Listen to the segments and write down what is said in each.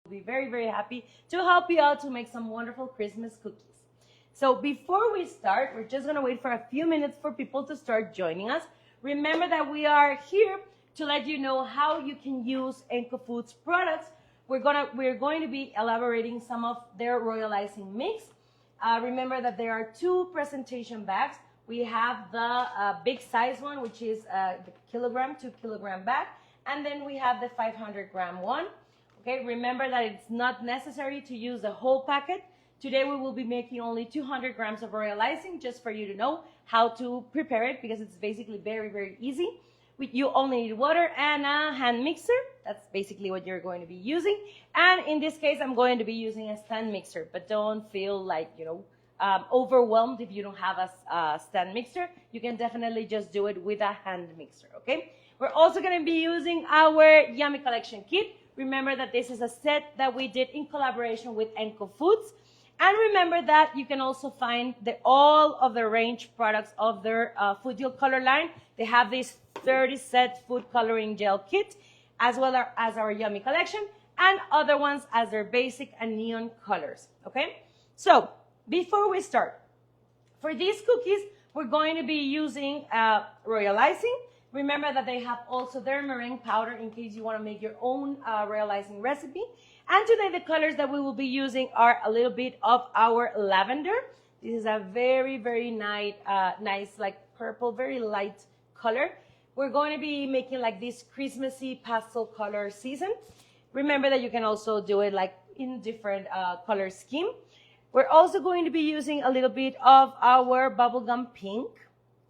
be very, very happy to help you out to make some wonderful Christmas cookies. So before we start, we're just gonna wait for a few minutes for people to start joining us. Remember that we are here to let you know how you can use ENCO Foods products. We're going to be elaborating some of their royal icing mix. Remember that there are two presentation bags. We have the big size one, which is the 2 kilogram bag, and then we have the 500-gram one. Okay, remember that it's not necessary to use the whole packet. Today we will be making only 200 grams of royal icing, just for you to know how to prepare it, because it's basically very, very easy. You only need water and a hand mixer. That's basically what you're going to be using. And in this case, I'm going to be using a stand mixer, but don't feel like, overwhelmed if you don't have a stand mixer. You can definitely just do it with a hand mixer, okay? We're also going to be using our Yummy Collection kit. Remember that this is a set that we did in collaboration with ENCO Foods. And remember that you can also find all of the range products of their food gel color line. They have this 30-set food coloring gel kit, as well as our Yummy Collection, and other ones as their basic and neon colors, okay? So before we start, for these cookies, we're going to be using royal icing. Remember that they have also their meringue powder in case you want to make your own royal icing recipe. And today the colors that we will be using are a little bit of our lavender. This is a very, very nice like purple, very light color. We're going to be making like this Christmassy pastel color season. Remember that you can also do it like in different color scheme. We're also going to be using a little bit of our bubblegum pink.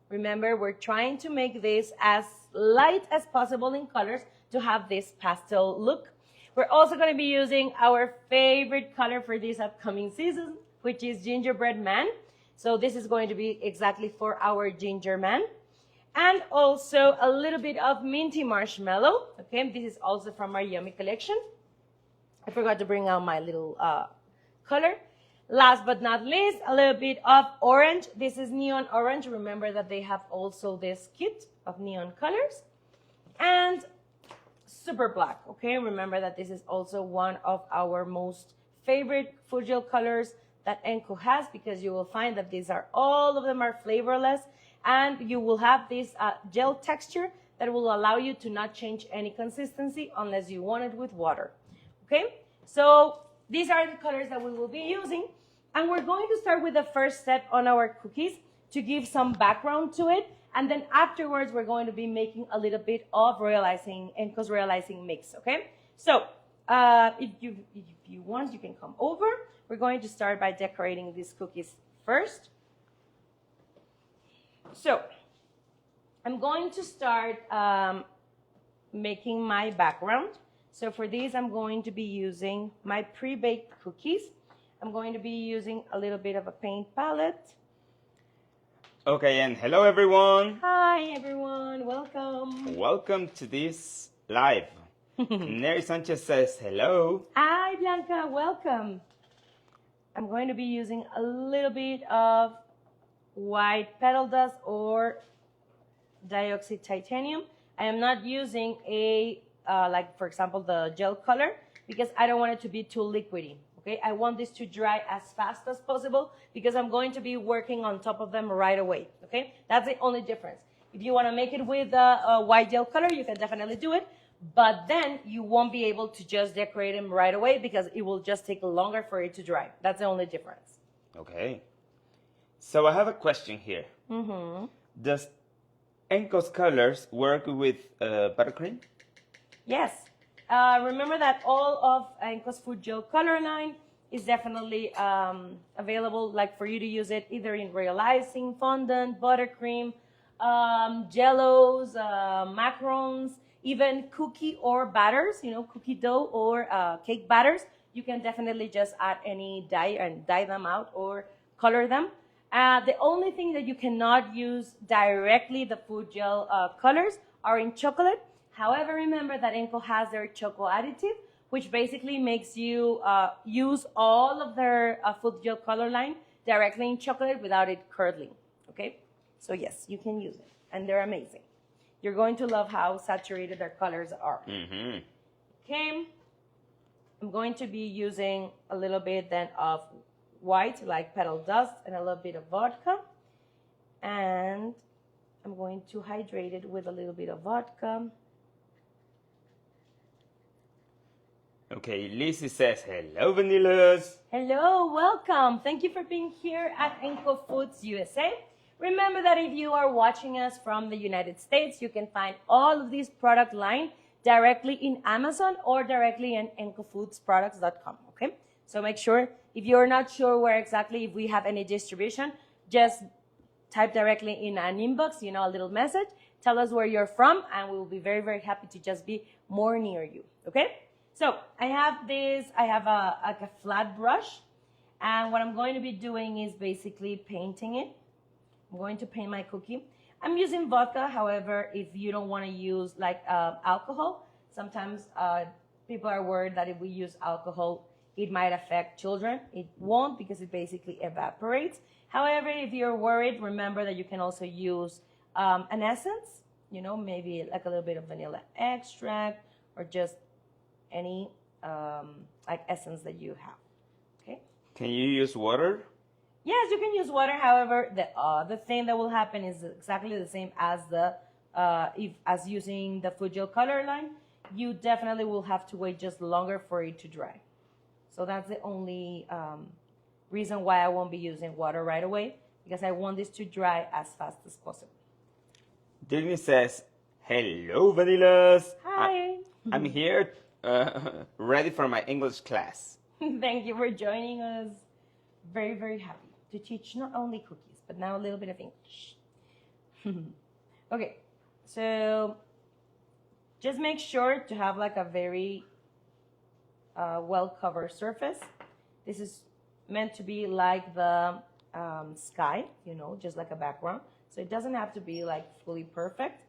Remember, we're trying to make this as light as possible in colors to have this pastel look. We're also going to be using our favorite color for this upcoming season, which is gingerbread man. So this is going to be exactly for our ginger man. And also a little bit of minty marshmallow. Okay, this is also from our Yummy Collection. I forgot to bring out my little color. Last but not least, a little bit of orange. This is neon orange. Remember that they have also this kit of neon colors. And super black, okay? Remember that this is also one of our most favorite food gel colors that ENCO has, because you will find that all of them are flavorless, and you will have this gel texture that will allow you to not change any consistency unless you want it with water, okay? So these are the colors that we will be using, and we're going to start with the first step on our cookies to give some background to it, and then afterwards we're going to be making a little bit of royal icing, ENCO's royal icing mix, okay? So if you want, you can come over. We're going to start by decorating these cookies first. So I'm going to start making my background. So for these, I'm going to be using my pre-baked cookies. I'm going to be using a little bit of a paint palette. Okay, and hello everyone. Hi everyone, welcome. Welcome to this live. Neri Sanchez says hello. Hi Blanca, welcome. I'm going to be using a little bit of white petal dust or dioxide titanium. I am not using like for example the gel color, because I don't want it to be too liquidy, okay? I want this to dry as fast as possible, because I'm going to be working on top of them right away, okay? That's the only difference. If you want to make it with a white gel color, you can definitely do it, but then you won't be able to just decorate them right away, because it will just take longer for it to dry. That's the only difference. Okay. So I have a question here. Does ENCO's colors work with buttercream? Yes. Remember that all of ENCO's food gel color line is definitely available, like for you to use it either in royal icing, fondant, buttercream, jellos, macarons, even cookie or batters, cookie dough or cake batters. You can definitely just add any dye and dye them out or color them. The only thing that you cannot use directly the food gel colors are in chocolate. However, remember that ENCO has their choco additive, which basically makes you use all of their food gel color line directly in chocolate without it curdling, okay? So yes, you can use it, and they're amazing. You're going to love how saturated their colors are. Okay. I'm going to be using a little bit then of white, like petal dust, and a little bit of vodka. And I'm going to hydrate it with a little bit of vodka. Okay, Lizzie says, hello, vanillas. Hello, welcome. Thank you for being here at ENCO Foods USA. Remember that if you are watching us from the United States, you can find all of these product line directly in Amazon or directly in ENCOFoodsProducts.com, okay? So make sure, if you're not sure where exactly, if we have any distribution, just type directly in an inbox, you know, a little message, tell us where you're from, and we will be very, very happy to just be more near you, okay? So I have a flat brush, and what I'm going to be doing is basically painting it. I'm going to paint my cookie. I'm using vodka, however, if you don't want to use like alcohol, sometimes people are worried that if we use alcohol, it might affect children. It won't, because it basically evaporates. However, if you're worried, remember that you can also use an essence, you know, maybe like a little bit of vanilla extract or just any like essence that you have, okay? Can you use water? Yes, you can use water. However, the thing that will happen is exactly the same as as using the food gel color line. You definitely will have to wait just longer for it to dry. So that's the only reason why I won't be using water right away, because I want this to dry as fast as possible. Disney says, hello, vanillas. Hi. I'm here, ready for my English class. Thank you for joining us. Very, very happy to teach not only cookies, but now a little bit of English. Okay, so just make sure to have like a very well-covered surface. This is meant to be like the sky, you know, just like a background. So it doesn't have to be like fully perfect,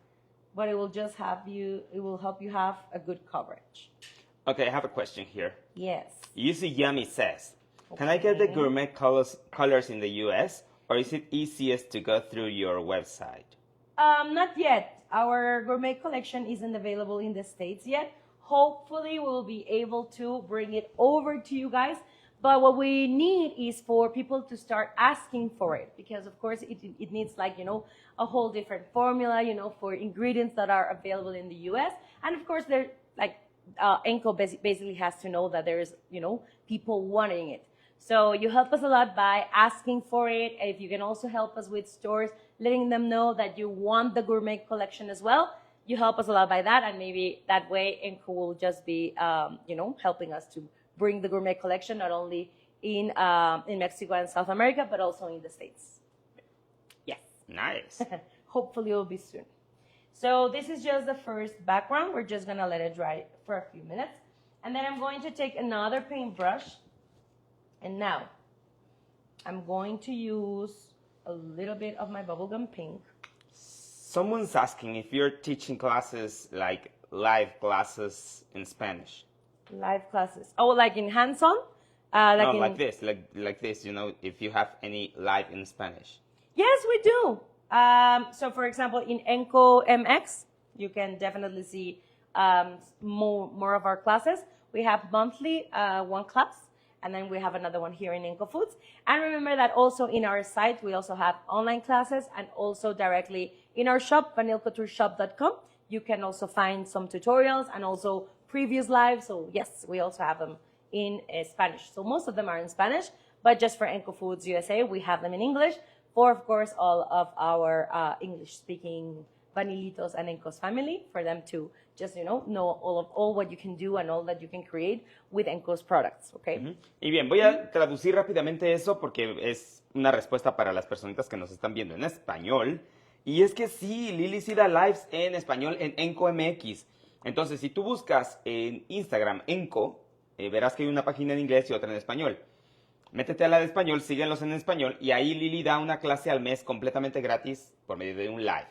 but it will just it will help you have a good coverage. Okay, I have a question here. Yes. Yuzu Yummy says, can I get the gourmet colors in the US, or is it easiest to go through your website? Not yet. Our gourmet collection isn't available in the States yet. Hopefully we'll be able to bring it over to you guys. But what we need is for people to start asking for it, because of course it needs, like, you know, a whole different formula, you know, for ingredients that are available in the US. And of course they're like, ENCO basically has to know that there is, you know, people wanting it. So you help us a lot by asking for it. If you can also help us with stores, letting them know that you want the gourmet collection as well, you help us a lot by that. And maybe that way ENCO will just be, you know, helping us to bring the gourmet collection not only in Mexico and South America, but also in the States. Yes. Nice. Hopefully it will be soon. So this is just the first background. We're just going to let it dry for a few minutes. And then I'm going to take another paintbrush. And now I'm going to use a little bit of my bubblegum pink. Someone's asking if you're teaching classes, like live classes in Spanish. Live classes. Oh, like in hands-on? Like this, you know, if you have any live in Spanish. Yes, we do. So, for example, in ENCO MX, you can definitely see more of our classes. We have monthly one class, and then we have another one here in ENCO Foods. And remember that also in our site, we also have online classes, and also directly in our shop, vanilcoutureshop.com, you can also find some tutorials and also previous lives. So yes, we also have them in Spanish. So most of them are in Spanish, but just for ENCO Foods USA, we have them in English. For, of course, all of our English-speaking vanilitos and ENCO's family, for them to just, you know all what you can do and all that you can create with ENCO's products, okay? Uh-huh. Y bien, voy a traducir rápidamente eso porque es una respuesta para las personitas que nos están viendo en español. Y es que sí, Lili sí da lives en español en ENCO MX. Entonces, si tú buscas en Instagram ENCO, verás que hay una página en inglés y otra en español. Métete a la de español, síguenos en español, y ahí Lili da una clase al mes completamente gratis por medio de un live.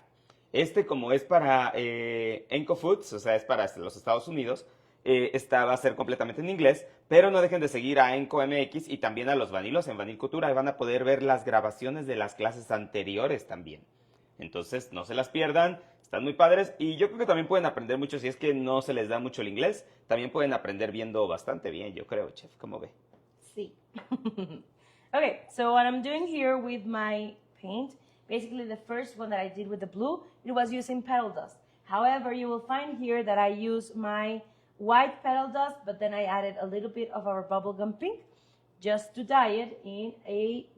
Como es para ENCO Foods, o sea, es para los Estados Unidos, esta va a ser completamente en inglés, pero no dejen de seguir a ENCO MX y también a los vanilos en Vanil Cultura, y van a poder ver las grabaciones de las clases anteriores también. Entonces, no se las pierdan, Están muy padres y yo creo que también pueden aprender mucho si es que no se les da mucho el inglés. También pueden aprender viendo bastante bien, yo creo, chef. ¿Cómo ve? Sí. Okay, so what I'm doing here with my paint, basically the first one that I did with the blue, it was using petal dust. However, you will find here that I use my white petal dust, but then I added a little bit of our bubblegum pink just to dye it in a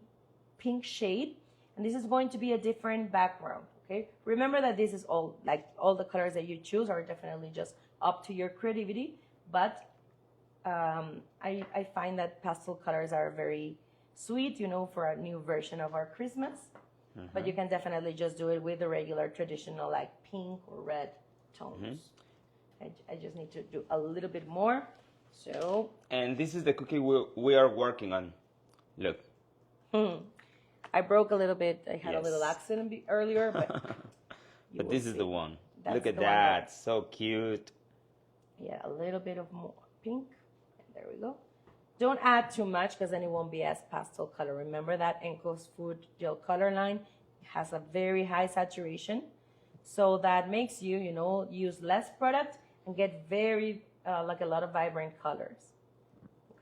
pink shade. And this is going to be a different background, okay? Remember that this is all, like all the colors that you choose are definitely just up to your creativity, but I find that pastel colors are very sweet, you know, for a new version of our Christmas. But you can definitely just do it with the regular traditional like pink or red tones. I just need to do a little bit more. So. And this is the cookie we are working on. Look. I broke a little bit. I had a Yes. little accident earlier, but. But this is the one. That's Look at the one that. So cute. Yeah, a little bit of more pink. And there we go. Don't add too much because then it won't be as pastel color. Remember that ENCO's food gel color line has a very high saturation. So that makes you, you know, use less product and get very, like a lot of vibrant colors. Okay.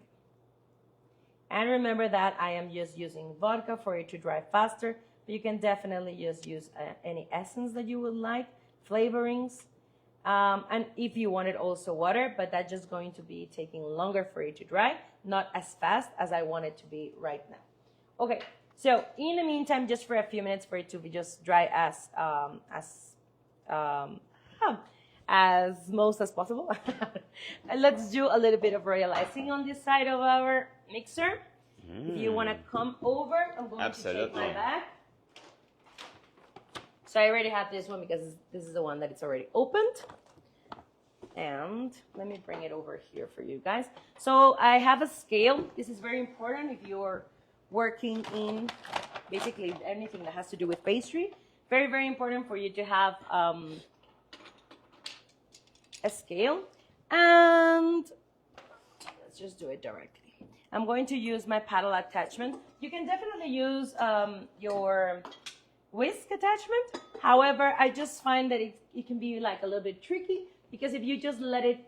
And remember that I am just using vodka for it to dry faster. But you can definitely just use any essence that you would like, flavorings. And if you wanted also water, but that's just going to be taking longer for it to dry, not as fast as I want it to be right now. Okay, so in the meantime, just for a few minutes for it to be just dry as most as possible. And let's do a little bit of royal icing on this side of our mixer. If you want to come over, I'm going to take my bag. So I already have this one because this is the one that it's already opened. And let me bring it over here for you guys. So I have a scale. This is very important if you're working in basically anything that has to do with pastry. Very, very important for you to have a scale. And let's just do it directly. I'm going to use my paddle attachment. You can definitely use your whisk attachment. However, I just find that it can be like a little bit tricky because if you just let it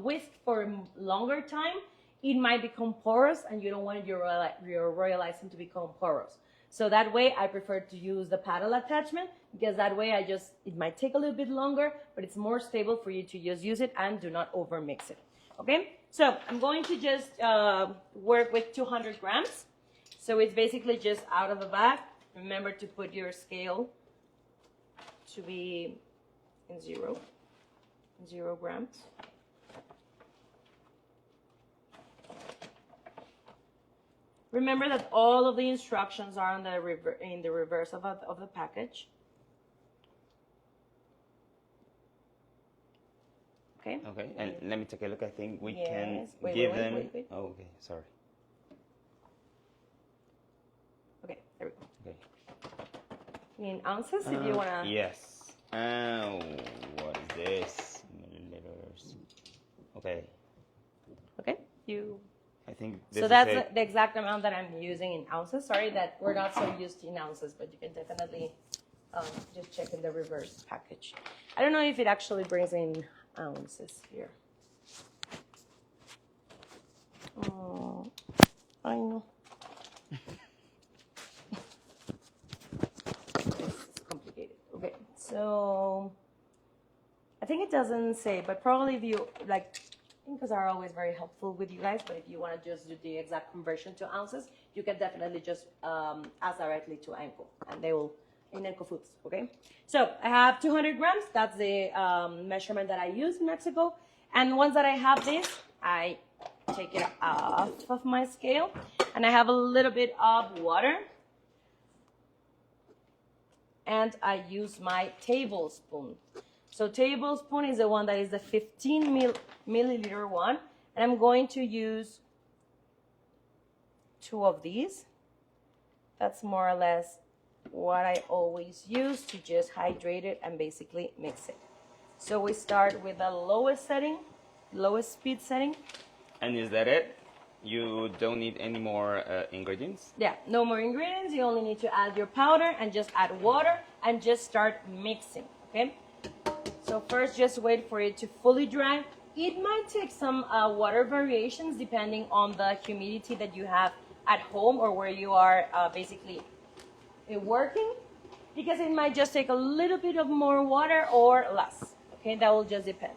whisk for a longer time, it might become porous and you don't want your royal icing to become porous. So that way I prefer to use the paddle attachment because that way it might take a little bit longer, but it's more stable for you to just use it and do not over mix it. Okay, so I'm going to just work with 200 grams. So it's basically just out of the bag. Remember to put your scale to be in 0 grams. Remember that all of the instructions are in the reverse of the package. Okay. Okay, and let me take a look. I think we Yes. can Wait, give wait, them. wait, wait. Oh, okay, sorry. Okay, there we go. Okay. In ounces, if you wanna. Yes. Oh, what is this? Milliliters. Okay. Okay. You. I think this So is that's it. the exact amount that I'm using in ounces. Sorry that we're not so used in ounces, but you can definitely just check in the reverse package. I don't know if it actually brings in ounces here. Oh, I know. It's complicated. Okay, so I think it doesn't say, but probably if you like. Because are always very helpful with you guys, but if you want to just do the exact conversion to ounces, you can definitely just ask directly to ENCO, and they will, in ENCO Foods, okay? So I have 200 grams, that's the measurement that I use in Mexico, and once that I have this, I take it off of my scale, and I have a little bit of water, and I use my tablespoon. So tablespoon is the one that is the 15 milliliter one. And I'm going to use 2 of these. That's more or less what I always use to just hydrate it and basically mix it. So we start with the lowest setting, lowest speed setting. And is that it? You don't need any more ingredients? Yeah, no more ingredients. You only need to add your powder and just add water and just start mixing. okay? So first, just wait for it to fully dry. It might take some water variations depending on the humidity that you have at home or where you are basically working, because it might just take a little bit of more water or less, okay? That will just depend.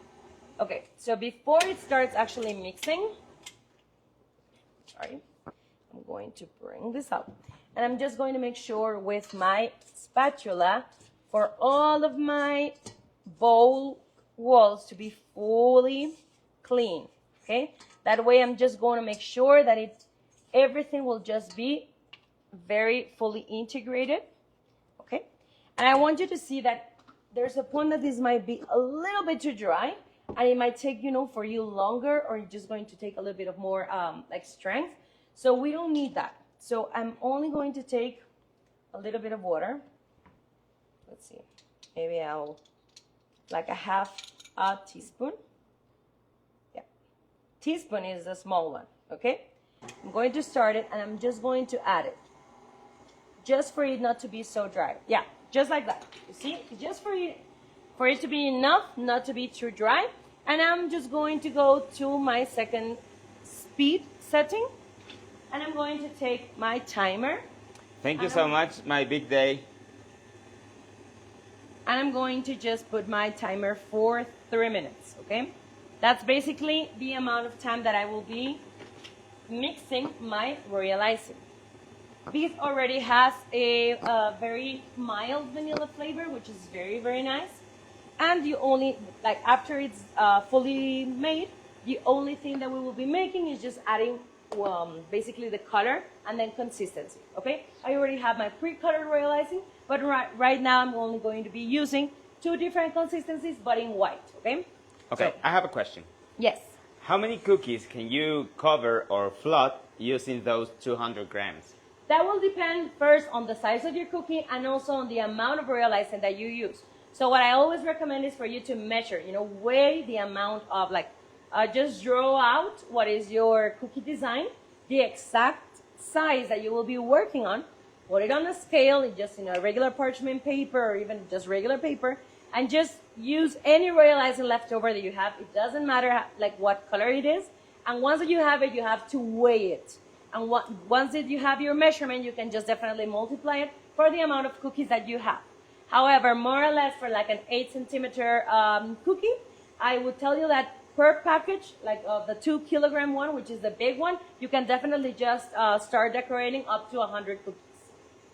Okay, so before it starts actually mixing, sorry, I'm going to bring this up. And I'm just going to make sure with my spatula for all of my bowl walls to be fully clean, okay? That way I'm just going to make sure that everything will just be very fully integrated, okay? And I want you to see that there's a point that this might be a little bit too dry, and it might take, for you longer, or you're just going to take a little bit of more like strength. So we don't need that. So I'm only going to take a little bit of water. Let's see, maybe I'll, like a half a teaspoon. Yeah, teaspoon is a small one, okay? I'm going to start it, and I'm just going to add it. Just for it not to be so dry. Yeah, just like that. You see, just for it to be enough, not to be too dry. And I'm just going to go to my second speed setting, and I'm going to take my timer. Thank you so much, my big day. And I'm going to just put my timer for 3 minutes, okay? That's basically the amount of time that I will be mixing my royal icing. This already has a very mild vanilla flavor, which is very, very nice. And you only, like after it's fully made, the only thing that we will be making is just adding basically the color and then consistency, okay? I already have my pre-colored royal icing, but right now I'm only going to be using 2 different consistencies, but in white, okay? Okay, so, I have a question. Yes. How many cookies can you cover or flood using those 200 grams? That will depend first on the size of your cookie and also on the amount of royal icing that you use. So what I always recommend is for you to measure, weigh the amount of just draw out what is your cookie design, the exact size that you will be working on, put it on a scale, just in a regular parchment paper or even just regular paper, and just use any royal icing leftover that you have. It doesn't matter what color it is. And once that you have it, you have to weigh it. And once that you have your measurement, you can just definitely multiply it for the amount of cookies that you have. However, more or less for like an 8-centimeter cookie, I would tell you that per package, the 2-kilogram one, which is the big one, you can definitely just start decorating up to 100 cookies.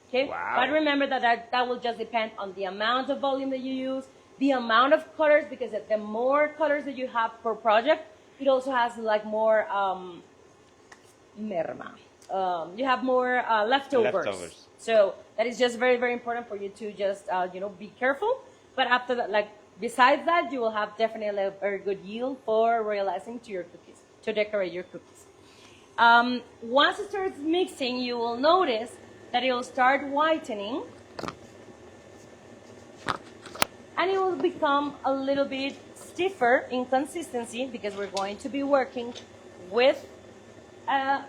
Okay? Wow. But remember that will just depend on the amount of volume that you use, the amount of colors, because the more colors that you have per project, it also has more merma. You have more leftovers. So that is just very, very important for you to just, be careful. But after that, besides that, you will have definitely a very good yield for royal icing to your cookies, to decorate your cookies. Once it starts mixing, you will notice that it will start whitening. And it will become a little bit stiffer in consistency because we're going to be working with,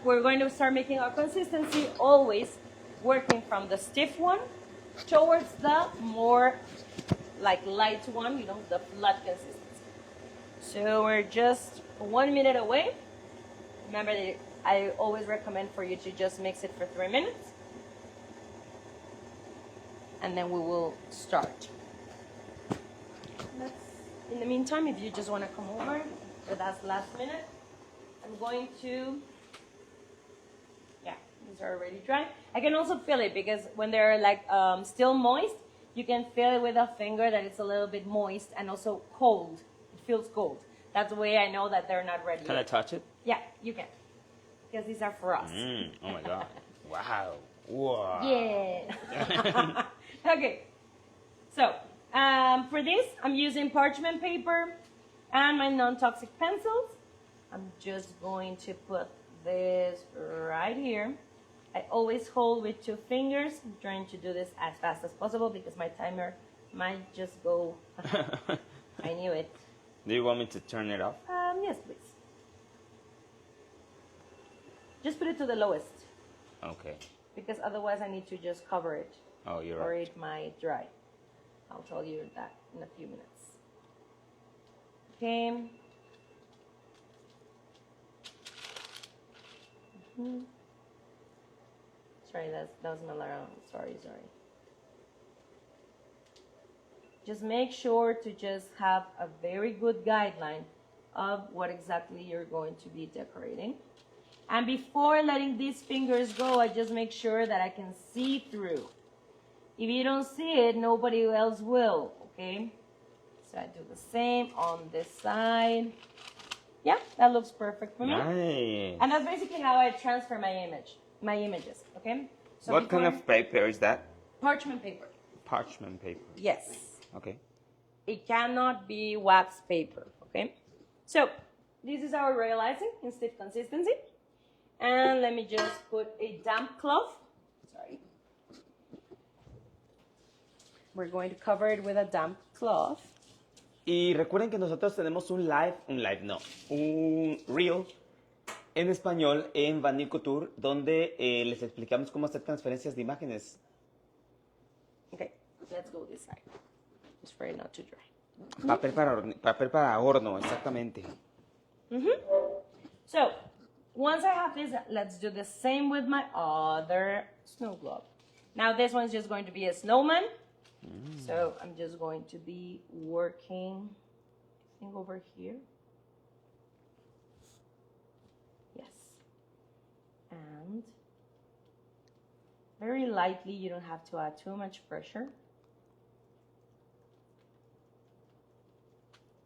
we're going to start making our consistency always working from the stiff one towards the more light one, the flat consistency. So we're just 1 minute away. Remember that I always recommend for you to just mix it for 3 minutes. And then we will start. In the meantime, if you just want to come over for that last minute, I'm going to, these are already dry. I can also feel it because when they're still moist, you can feel it with a finger that it's a little bit moist and also cold. It feels cold. That's the way I know that they're not ready Can yet. I touch it? Yeah, you can. Because these are for us. Oh my God. Wow. Wow. Yeah. Okay. So, for this, I'm using parchment paper and my non-toxic pencils. I'm just going to put this right here. I always hold with 2 fingers. I'm trying to do this as fast as possible because my timer might just go. I knew it. Do you want me to turn it off? Yes, please. Just put it to the lowest. Okay. Because otherwise I need to just cover it. Oh, you're or right. it might dry. I'll tell you that in a few minutes. Okay. Sorry, that was my alarm. Sorry. Just make sure to just have a very good guideline of what exactly you're going to be decorating. And before letting these fingers go, I just make sure that I can see through. If you don't see it, nobody else will, okay? So I do the same on this side. Yeah, that looks perfect for me. Nice. And that's basically how I transfer my images, okay? So what kind of paper is that? Parchment paper. Parchment paper. Yes. Okay. It cannot be wax paper, okay? So this is our royal icing in stiff consistency. And let me just put a damp cloth. Sorry. We're going to cover it with a damp cloth. Y recuerden que nosotros tenemos un reel en español en Vanille Couture donde les explicamos cómo hacer transferencias de imágenes. Okay, let's go this side. Just for it not to dry. Papel para horno, exactamente. So, once I have this, let's do the same with my other snow globe. Now this one's just going to be a snowman. So I'm just going to be working, I think over here. Yes. And very lightly, you don't have to add too much pressure.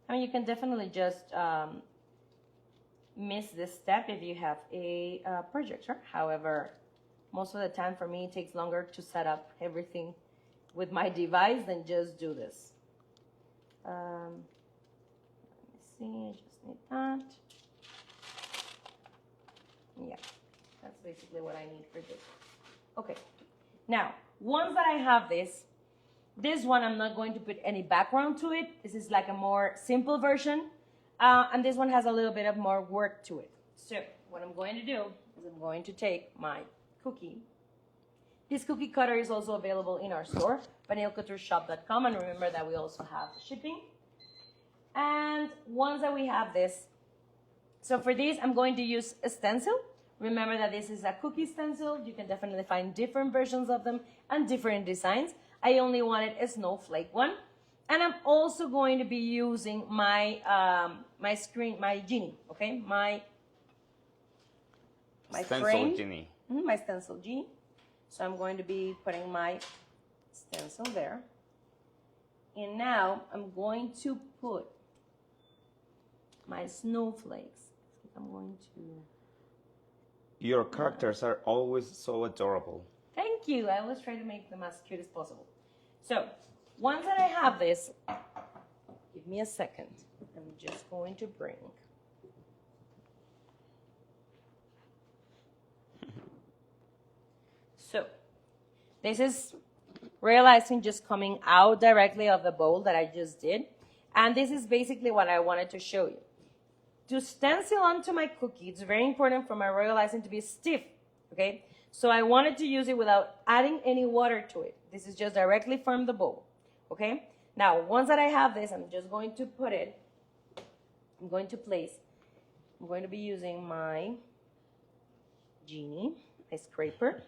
I mean, you can definitely just miss this step if you have a projector. However, most of the time for me, it takes longer to set up everything with my device than just do this. Let me see, I just need that. Yeah, that's basically what I need for this. Okay, now, once that I have this one I'm not going to put any background to it. This is like a more simple version. And this one has a little bit of more work to it. So what I'm going to do is I'm going to take my cookie. This cookie cutter is also available in our store, vanillecoutureshop.com, and remember that we also have shipping. And once that we have this, so for this, I'm going to use a stencil. Remember that this is a cookie stencil. You can definitely find different versions of them and different designs. I only wanted a snowflake one. And I'm also going to be using my my genie, okay? My stencil frame. genie. My stencil genie. So I'm going to be putting my stencil there. And now I'm going to put my snowflakes. I'm going to... Your characters are always so adorable. Thank you. I always try to make them as cute as possible. So, once that I have this, give me a second. I'm just going to bring... So, this is realizing just coming out directly of the bowl that I just did. And this is basically what I wanted to show you. To stencil onto my cookie, it's very important for my royal icing to be stiff, okay? So I wanted to use it without adding any water to it. This is just directly from the bowl, okay? Now, once that I have this, I'm just going to put it, I'm going to be using my genie, my scraper,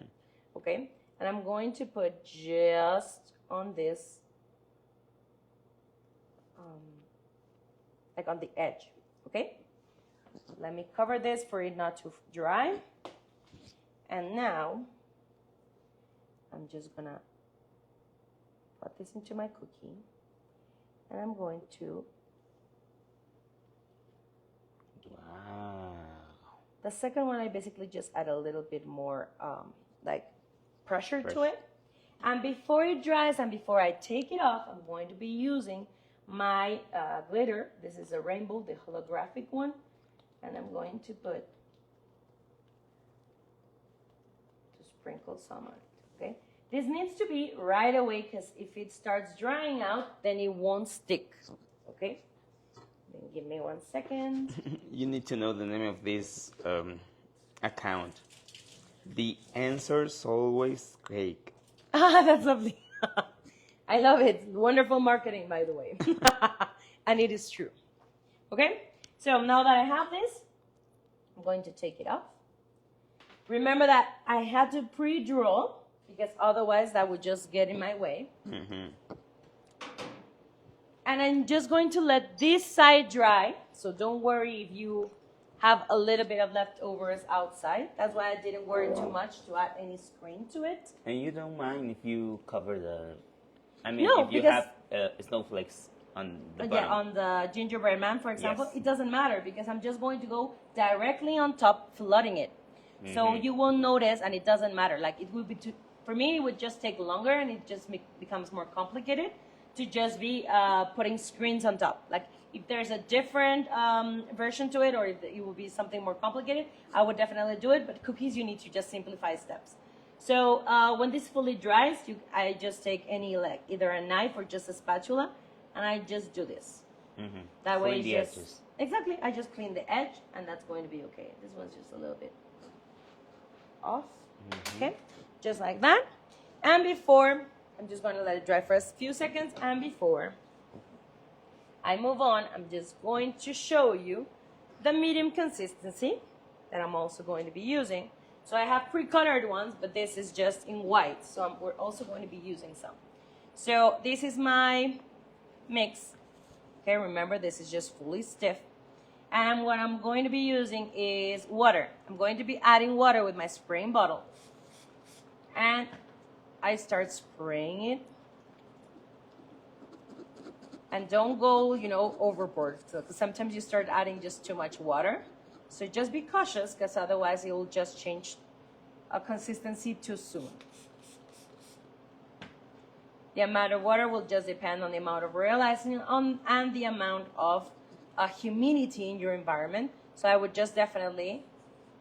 okay? And I'm going to put just on this, like on the edge, okay? Let me cover this for it not to dry. And now, I'm just gonna put this into my cookie. And I'm going to... Wow. The second one, I basically just add a little bit more, like, pressure to it. And before it dries and before I take it off, I'm going to be using my glitter. This is a rainbow, the holographic one. And I'm going to sprinkle some on it, okay? This needs to be right away because if it starts drying out, then it won't stick, okay? Then give me 1 second. You need to know the name of this account. The answer's always cake. Ah, that's lovely. I love it. Wonderful marketing, by the way. And it is true. Okay? So now that I have this, I'm going to take it off. Remember that I had to pre-draw because otherwise that would just get in my way. Mm-hmm. And I'm just going to let this side dry. So don't worry if you have a little bit of leftovers outside. That's why I didn't worry too much to add any screen to it. And you don't mind if you cover the... I mean, No, if you because- have snowflakes on the bottom. Yeah, on the gingerbread man, for example, Yes. it doesn't matter because I'm just going to go directly on top, flooding it. So you won't notice, and it doesn't matter. Like it would be too, for me, it would just take longer, and it just becomes more complicated to just be putting screens on top. Like if there's a different version to it, or if it would be something more complicated, I would definitely do it. But cookies, you need to just simplify steps. So when this fully dries, I just take any, like either a knife or just a spatula, and I just do this. Mm-hmm. That way, Clean it's the just edges. exactly. I just clean the edge, and that's going to be okay. This one's just a little bit off. Okay, just like that. And before, I'm just going to let it dry for a few seconds. And before I move on, I'm just going to show you the medium consistency that I'm also going to be using. So I have pre-colored ones, but this is just in white. So we're also going to be using some. So this is my mix. Okay, remember this is just fully stiff. And what I'm going to be using is water. I'm going to be adding water with my spraying bottle. And I start spraying it. And don't go, overboard. So sometimes you start adding just too much water. So just be cautious because otherwise it will just change a consistency too soon. The amount of water will just depend on the amount of royal icing and the amount of humidity in your environment. So I would just definitely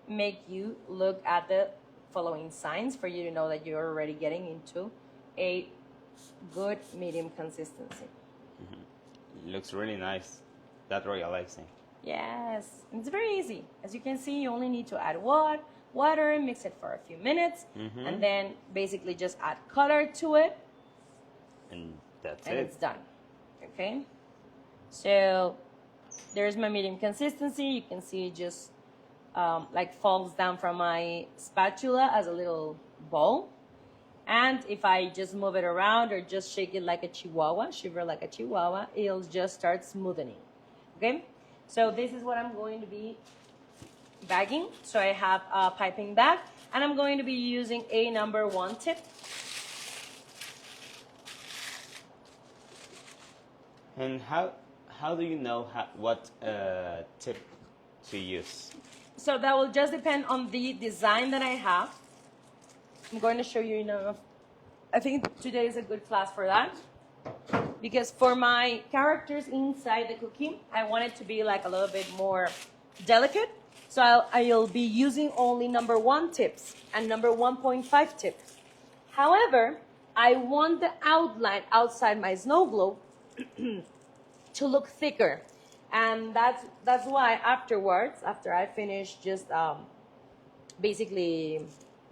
make you look at the following signs for you to know that you're already getting into a good medium consistency. It looks really nice, that royal icing. Yes, it's very easy. As you can see, you only need to add water, mix it for a few minutes, and then basically just add color to it. And that's And it. it's done. Okay, so there's my medium consistency. You can see it just like falls down from my spatula as a little ball. And if I just move it around or just shake it like a chihuahua, shiver like a chihuahua, it'll just start smoothening. Okay, so this is what I'm going to be bagging. So I have a piping bag, and I'm going to be using a number 1 tip. And how do you know what tip to use? So that will just depend on the design that I have. I'm going to show you, I think today is a good class for that. Because for my characters inside the cookie, I want it to be like a little bit more delicate. So I'll be using only number 1 tips and number 1.5 tips. However, I want the outline outside my snow globe to look thicker. And that's why afterwards, after I finish just basically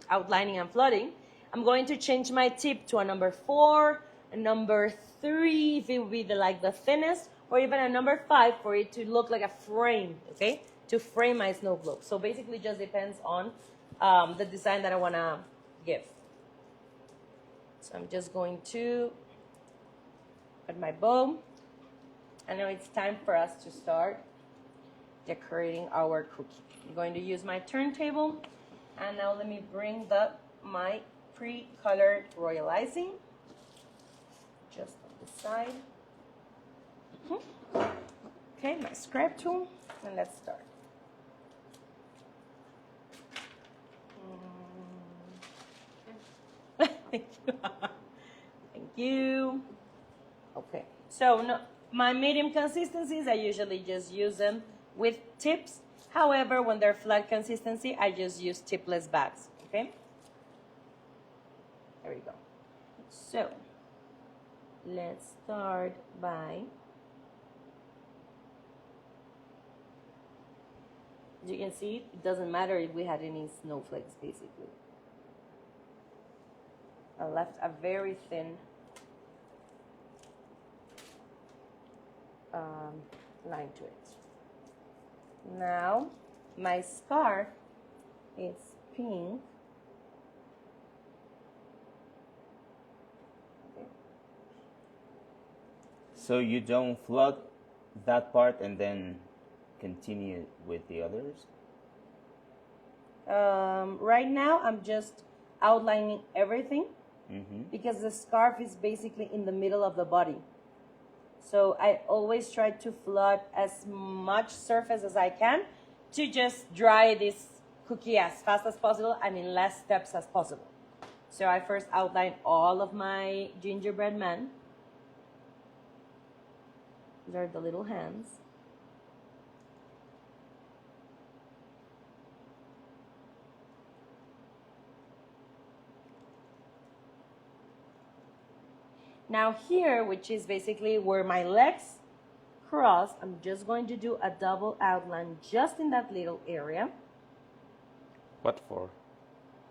outlining and flooding, I'm going to change my tip to a number 4, a number 3 if it would be the thinnest, or even a number 5 for it to look like a frame, okay? To frame my snow globe. So basically just depends on the design that I want to give. So I'm just going to put my bow. And now it's time for us to start decorating our cookie. I'm going to use my turntable. And now let me bring my pre-colored royal icing just on the side. Okay, my scrap tool, and let's start. Thank you. Thank you. Okay, so my medium consistencies, I usually just use them with tips. However, when they're flat consistency, I just use tipless bags, okay? There we go. So, let's start by, as you can see, it doesn't matter if we had any snowflakes, basically. I left a very thin line to it. Now, my scarf is pink. So you don't flood that part and then continue with the others? Right now, I'm just outlining everything because the scarf is basically in the middle of the body. So I always try to flood as much surface as I can to just dry this cookie as fast as possible and in less steps as possible. So I first outline all of my gingerbread men. These are the little hands. Now here, which is basically where my legs cross, I'm just going to do a double outline just in that little area. What for?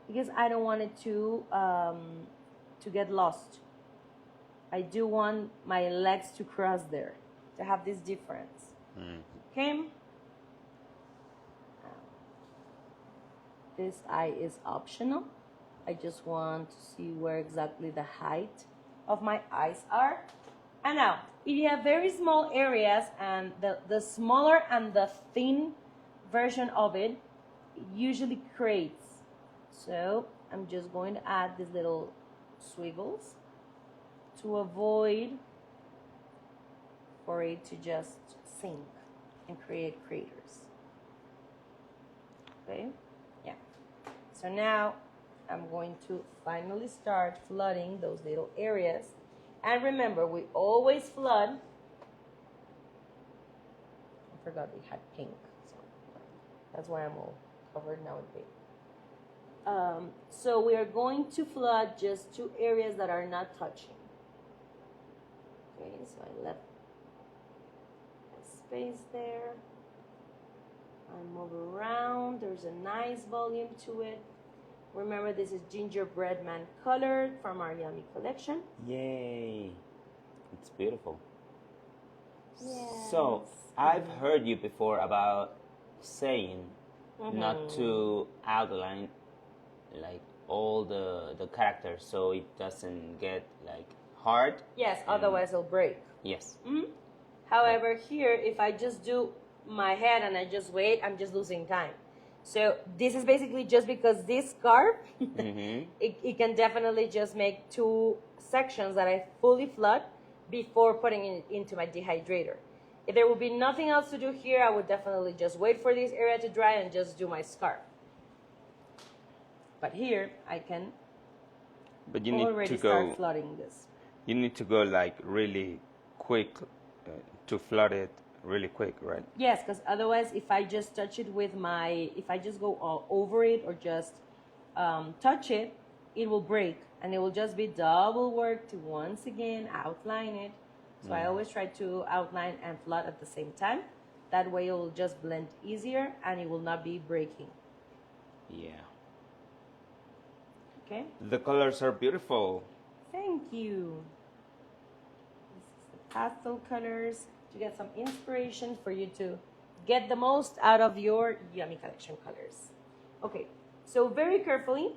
Because I don't want it to get lost. I do want my legs to cross there, to have this difference. Okay? This eye is optional. I just want to see where exactly the height of my eyes are. And now, if you have very small areas and the smaller and the thin version of it usually creates. So I'm just going to add these little squiggles to avoid for it to just sink and create craters. Okay? Yeah. So now I'm going to finally start flooding those little areas. And remember, we always flood. I forgot we had pink. So that's why I'm all covered now in pink. So we are going to flood just 2 areas that are not touching. Okay, so I left a space there. I move around. There's a nice volume to it. Remember, this is gingerbread man colored from our Yummy collection. Yay! It's beautiful. Yes. So, I've heard you before about saying not to outline like all the characters so it doesn't get like hard. Yes, otherwise it'll break. Yes. However, here, if I just do my head and I just wait, I'm just losing time. So this is basically just because this scarf, it can definitely just make 2 sections that I fully flood before putting it into my dehydrator. If there would be nothing else to do here, I would definitely just wait for this area to dry and just do my scarf. But here, I can already start flooding this. You need to go like really quick to flood it really quick, right? Yes, because otherwise, if I just touch it with if I just go all over it or just touch it, it will break. And it will just be double work to once again outline it. So I always try to outline and flood at the same time. That way it will just blend easier and it will not be breaking. Yeah. Okay? The colors are beautiful. Thank you. This is the pastel colors to get some inspiration for you to get the most out of your Yummy collection colors. Okay, so very carefully,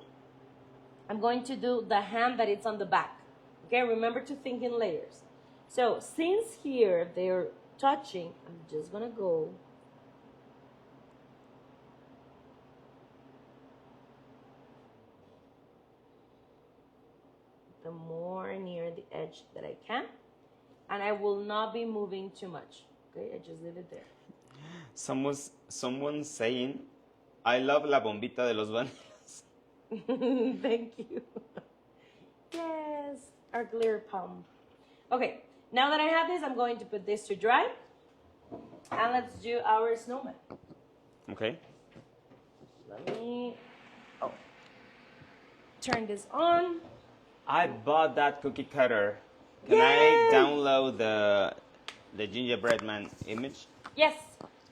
I'm going to do the hand that it's on the back. Okay, remember to think in layers. So since here they're touching, I'm just gonna go the more near the edge that I can. And I will not be moving too much. Okay, I just leave it there. Someone's saying, I love la bombita de los vanillos. Thank you. Yes, our glitter palm. Okay, now that I have this, I'm going to put this to dry. And let's do our snowman. Okay. Let me turn this on. I bought that cookie cutter. Can Yay! I download the gingerbread man image? Yes,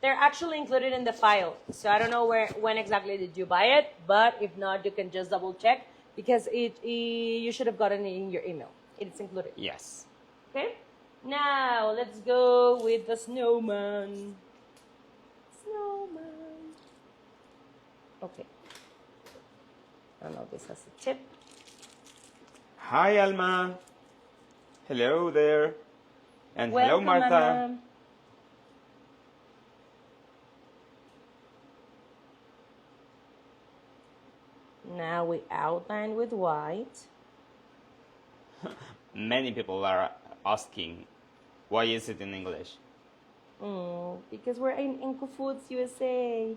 they're actually included in the file. So I don't know when exactly did you buy it, but if not, you can just double check because you should have gotten it in your email. It's included. Yes. Okay? Now, let's go with the snowman. Snowman. Okay. I know this has a tip. Hi, Alma. Hello there. And hello, Welcome, Martha. Anna. Now we outline with white. Many people are asking, why is it in English? Because we're in ENCO Foods USA.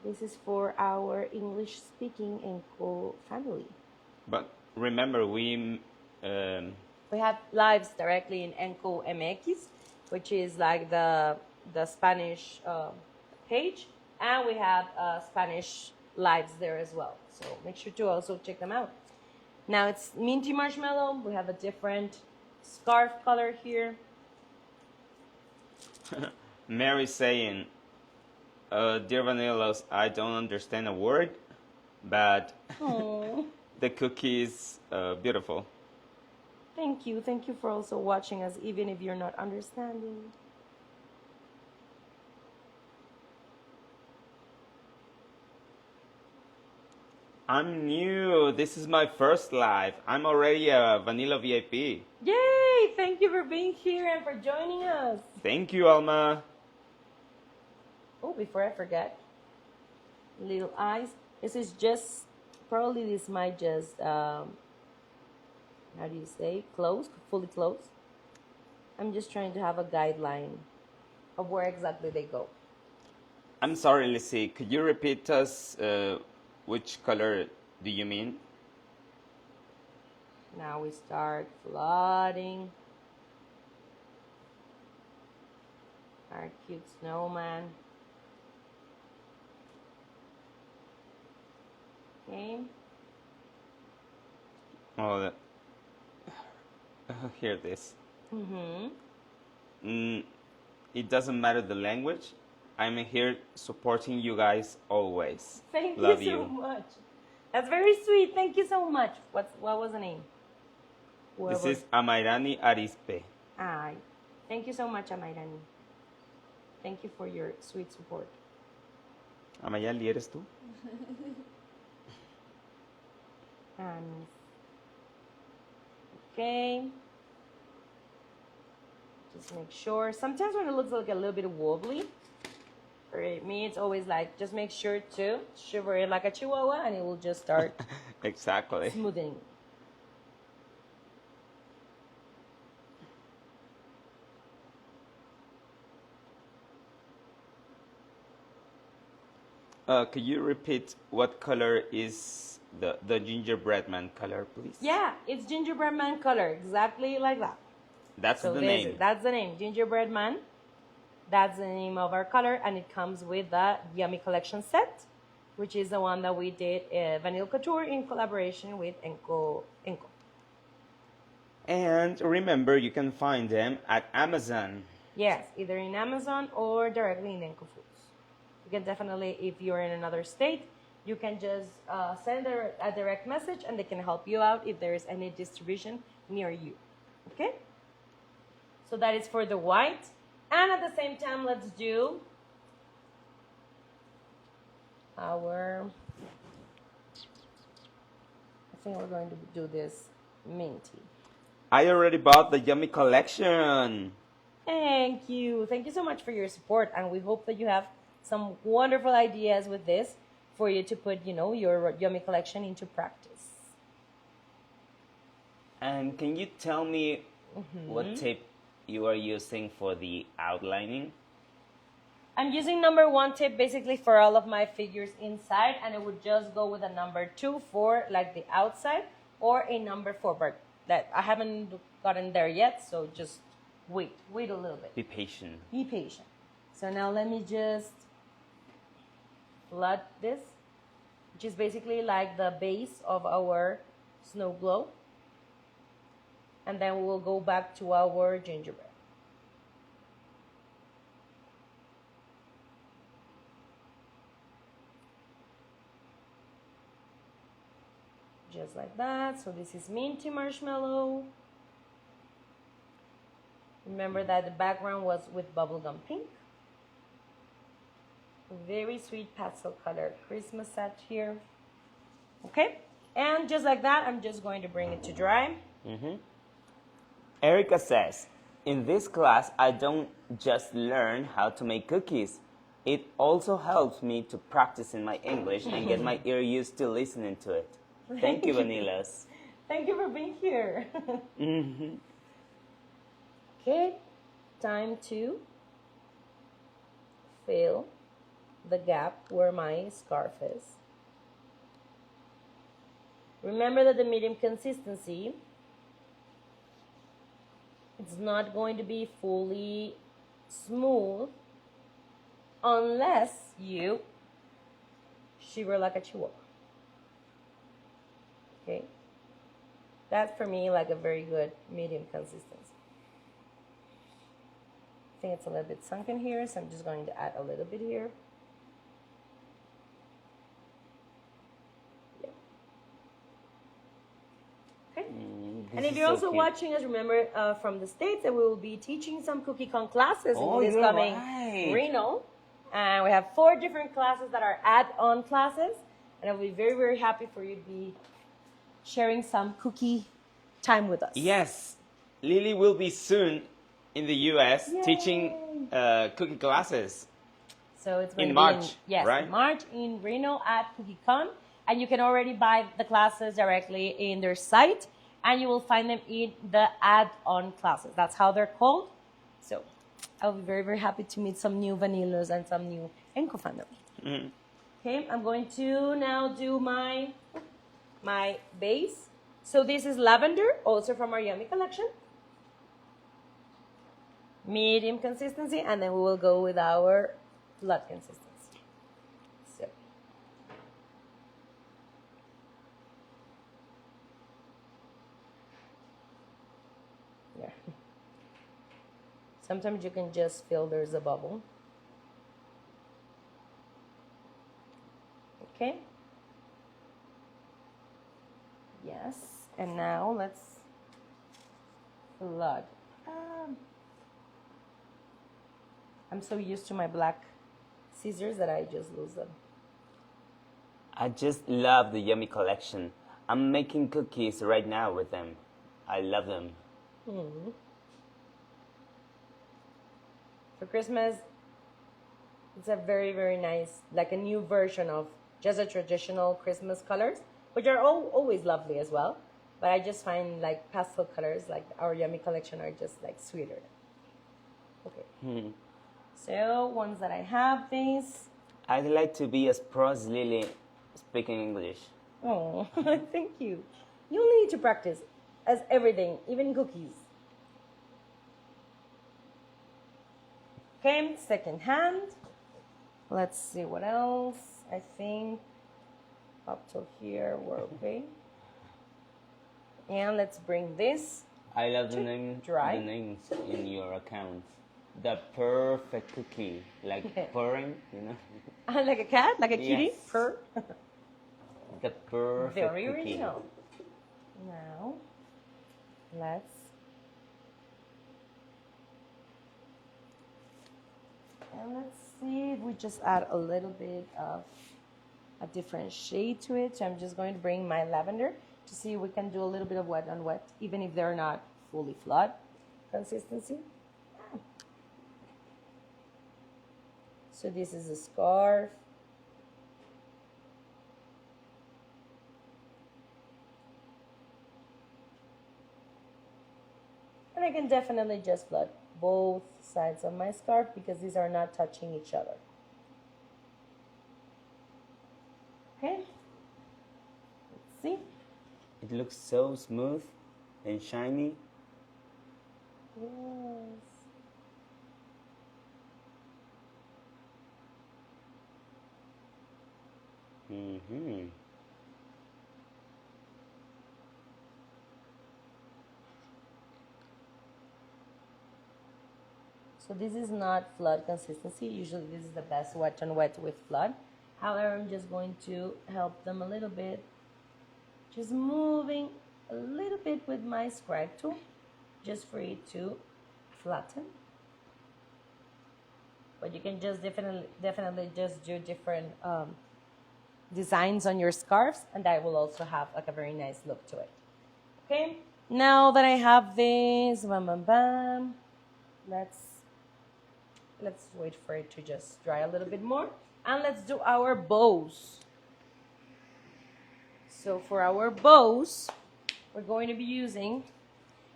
This is for our English-speaking ENCO family. But remember, we have lives directly in ENCO MX, which is like the Spanish page, and we have Spanish lives there as well. So make sure to also check them out. Now it's minty marshmallow. We have a different scarf color here. Mary saying, dear Vanillos, I don't understand a word, but the cookie is beautiful. Thank you. Thank you for also watching us, even if you're not understanding. I'm new. This is my first live. I'm already a Vanilla VIP. Yay! Thank you for being here and for joining us. Thank you, Alma. Oh, before I forget, little eyes. This is just, probably this might just, how do you say, close, fully closed. I'm just trying to have a guideline of where exactly they go. I'm sorry, Lizzie. Could you repeat us which color do you mean? Now we start flooding our cute snowman. Okay. Oh, here this. It doesn't matter the language. I'm here supporting you guys always. Thank Love you so much. That's very sweet. Thank you so much. What was the name? This is Amairani Arispe. Thank you so much, Amairani. Thank you for your sweet support. Amayali, ¿eres tú? Okay. Just make sure. Sometimes when it looks like a little bit wobbly, for me it's always like, just make sure to shiver it like a chihuahua and it will just start exactly smoothing. Could you repeat what color is the gingerbread man color, please? Yeah, it's gingerbread man color, exactly like that. That's the name. That's the name, gingerbread man. That's the name of our color, and it comes with the Yummy Collection set, which is the one that we did Vanille Couture in collaboration with ENCO. And remember, you can find them at Amazon. Yes, either in Amazon or directly in ENCO Foods. You can definitely, if you're in another state, you can just send a direct message and they can help you out if there is any distribution near you. Okay? So that is for the white. And at the same time, let's do our, I think we're going to do this minty. I already bought the Yummy Collection. Thank you. Thank you so much for your support. And we hope that you have some wonderful ideas with this for you to put, your Yummy Collection into practice. And can you tell me what tape you are using for the outlining? I'm using number 1 tape basically for all of my figures inside, and I would just go with a number 2 for like the outside, or a number 4, but that I haven't gotten there yet, so just wait a little bit. Be patient. Be patient. So now let me just flood this, which is basically like the base of our snow globe. And then we'll go back to our gingerbread. Just like that. So this is minty marshmallow. Remember that the background was with bubblegum pink. Very sweet pastel color Christmas set here. Okay, and just like that, I'm just going to bring it to dry. Erica says, in this class, I don't just learn how to make cookies. It also helps me to practice in my English and get my ear used to listening to it. Thank you, Vanillas. Thank you for being here. Okay, time to fill the gap where my scarf is. Remember that the medium consistency, it's not going to be fully smooth unless you shiver like a chihuahua. Okay, that's for me like a very good medium consistency. I think it's a little bit sunken here, so I'm just going to add a little bit here. And if you're also watching us, remember from the States that we will be teaching some cookie con classes in this coming Reno. And we have 4 different classes that are add-on classes. And I'll be very, very happy for you to be sharing some cookie time with us. Yes, Lily will be soon in the US teaching cookie classes. So it's going in to March, be in, right? in March in Reno at CookieCon. And you can already buy the classes directly in their site. And you will find them in the add-on classes. That's how they're called. So I'll be very, very happy to meet some new vanillas and some new ENCO family. Okay, I'm going to now do my base. So this is lavender, also from our Yummy collection. Medium consistency, and then we will go with our blood consistency. So. Yeah. Sometimes you can just feel there's a bubble. Okay. Yes. And now let's flood. I'm so used to my black scissors that I just lose them. I just love the Yummy collection. I'm making cookies right now with them. I love them. For Christmas, it's a very, very nice, like a new version of just the traditional Christmas colors, which are always lovely as well. But I just find like pastel colors, like our Yummy collection, are just like sweeter. Okay. So once that I have these. I'd like to be as pro as Lily speaking English. Oh, thank you. You only need to practice as everything, even cookies. Okay, second hand. Let's see what else. I think up till here we're okay. And let's bring this. I love the names in your account. The perfect cookie, like purring, you know. Like a cat, like a kitty, Yes. purr. The perfect Very cookie. original. Now, let's see if we just add a little bit of a different shade to it. So I'm just going to bring my lavender to see if we can do a little bit of wet on wet, even if they're not fully flood consistency. So this is a scarf. And I can definitely just flood both sides of my scarf because these are not touching each other. Okay. Let's see. It looks so smooth and shiny. Yes. So this is not flood consistency. Usually this is the best wet on wet with flood. However, I'm just going to help them a little bit. Just moving a little bit with my scribe tool, just for it to flatten. But you can just definitely just do different designs on your scarves, and that will also have like a very nice look to it. Okay, now that I have this, bam, bam, bam, let's wait for it to just dry a little bit more, and let's do our bows. So for our bows, we're going to be using,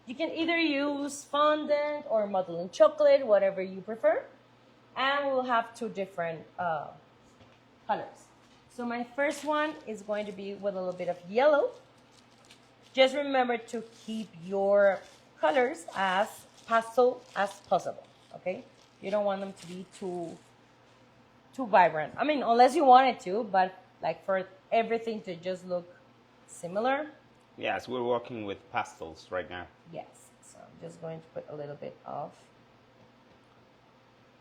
you can either use fondant or muslin chocolate, whatever you prefer, and we'll have two different colors. So my first one is going to be with a little bit of yellow. Just remember to keep your colors as pastel as possible, okay? You don't want them to be too vibrant. I mean, unless you want it to, but like for everything to just look similar. Yes, we're working with pastels right now. Yes, so I'm just going to put a little bit of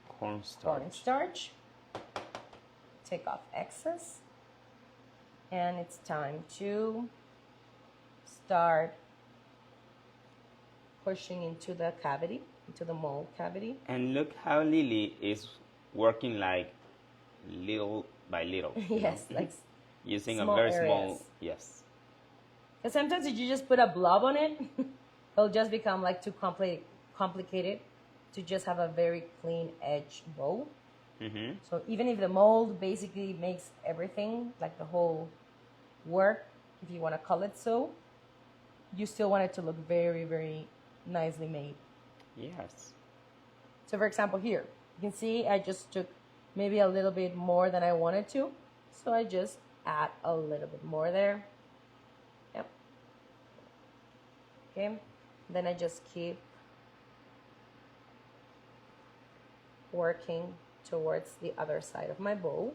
cornstarch. Take off excess. And it's time to start pushing into the cavity, into the mold cavity. And look how Lily is working like little by little. Yes, like using a very areas. small, yes. Because sometimes if you just put a blob on it, it'll just become like too complicated to just have a very clean edge bow. Mm-hmm. So even if the mold basically makes everything, like the whole work, if you want to call it so, you still want it to look very, very nicely made. Yes. So for example here, you can see I just took maybe a little bit more than I wanted to. So I just add a little bit more there. Yep. Okay. Then I just keep working towards the other side of my bow.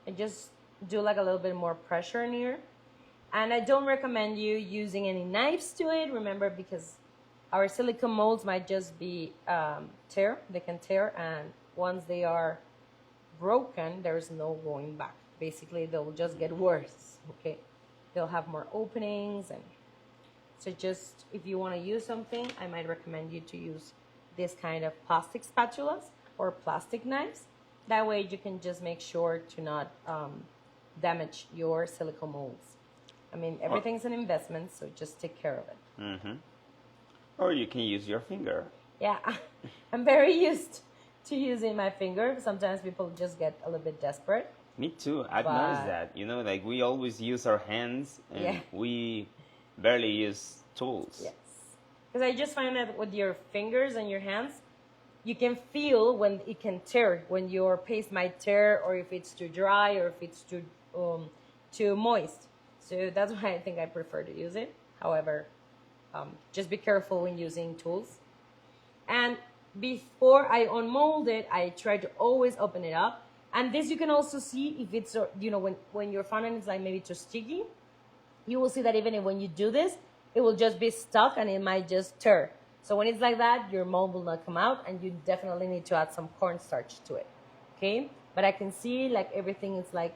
I just do like a little bit more pressure in here. And I don't recommend you using any knives to it, remember, because our silicone molds might just be they can tear, and once they are broken, there's no going back. Basically, they'll just get worse, okay? They'll have more openings, and so just, if you want to use something, I might recommend you to use this kind of plastic spatulas or plastic knives. That way you can just make sure to not damage your silicone molds. I mean, everything's an investment, so just take care of it. Mm-hmm. Or you can use your finger. Yeah, I'm very used to using my finger. Sometimes people just get a little bit desperate. Me too. I've noticed that. You know, like we always use our hands and we barely use tools. Yes. Because I just find that with your fingers and your hands, you can feel when it can tear, when your paste might tear, or if it's too dry, or if it's too moist. So that's why I think I prefer to use it. However, just be careful when using tools. And before I unmold it, I try to always open it up. And this you can also see if it's, you know, when your fondant is like maybe too sticky, you will see that even when you do this, it will just be stuck and it might just tear. So when it's like that, your mold will not come out, and you definitely need to add some cornstarch to it, okay? But I can see like everything is like,